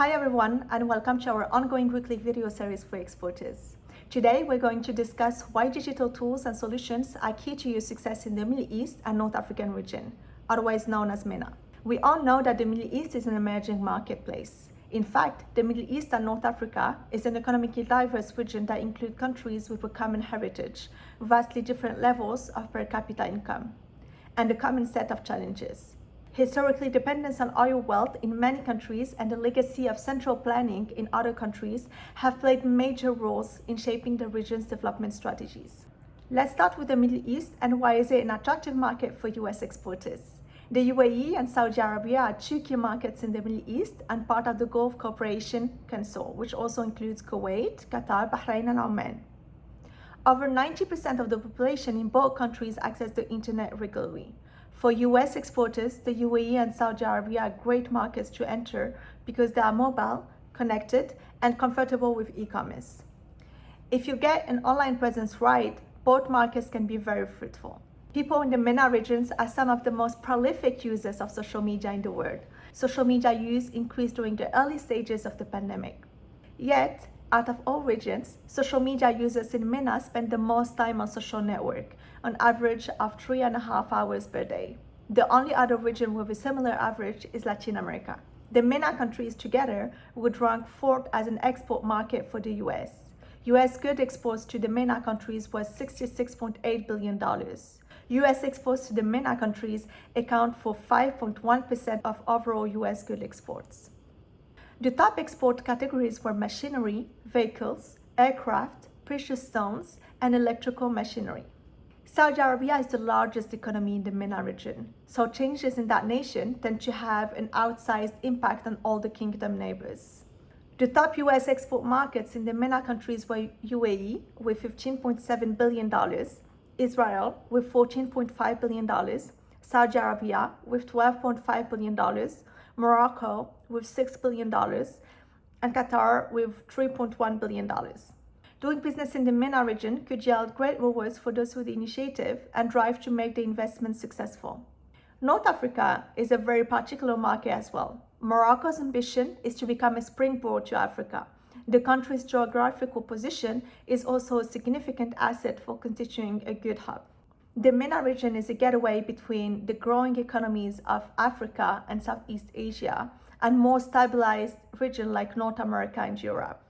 Hi everyone, and welcome to our ongoing weekly video series for exporters. Today we're going to discuss why digital tools and solutions are key to your success in the Middle East and North African region, otherwise known as MENA. We all know that the Middle East is an emerging marketplace. In fact, the Middle East and North Africa is an economically diverse region that includes countries with a common heritage, vastly different levels of per capita income, and a common set of challenges. Historically, dependence on oil wealth in many countries and the legacy of central planning in other countries have played major roles in shaping the region's development strategies. Let's start with the Middle East and why is it an attractive market for US exporters. The UAE and Saudi Arabia are two key markets in the Middle East and part of the Gulf Cooperation Council, which also includes Kuwait, Qatar, Bahrain, and Oman. Over 90% of the population in both countries access the internet regularly. For US exporters, the UAE and Saudi Arabia are great markets to enter because they are mobile, connected, and comfortable with e-commerce. If you get an online presence right, both markets can be very fruitful. People in the MENA regions are some of the most prolific users of social media in the world. Social media use increased during the early stages of the pandemic. Yet, out of all regions, social media users in MENA spend the most time on social network, on average of 3.5 hours per day. The only other region with a similar average is Latin America. The MENA countries together would rank fourth as an export market for the US. US goods exports to the MENA countries was $66.8 billion. US exports to the MENA countries account for 5.1% of overall US goods exports. The top export categories were machinery, vehicles, aircraft, precious stones, and electrical machinery. Saudi Arabia is the largest economy in the MENA region, so changes in that nation tend to have an outsized impact on all the kingdom neighbors. The top US export markets in the MENA countries were UAE with $15.7 billion, Israel with $14.5 billion, Saudi Arabia with $12.5 billion, Morocco with $6 billion, and Qatar with $3.1 billion. Doing business in the MENA region could yield great rewards for those with the initiative and drive to make the investment successful. North Africa is a very particular market as well. Morocco's ambition is to become a springboard to Africa. The country's geographical position is also a significant asset for constituting a good hub. The MENA region is a gateway between the growing economies of Africa and Southeast Asia and more stabilized regions like North America and Europe.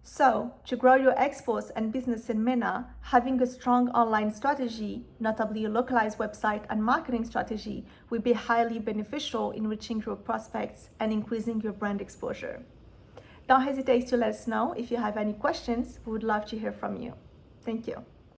So, to grow your exports and business in MENA, having a strong online strategy, notably a localized website and marketing strategy, will be highly beneficial in reaching your prospects and increasing your brand exposure. Don't hesitate to let us know if you have any questions. We would love to hear from you. Thank you.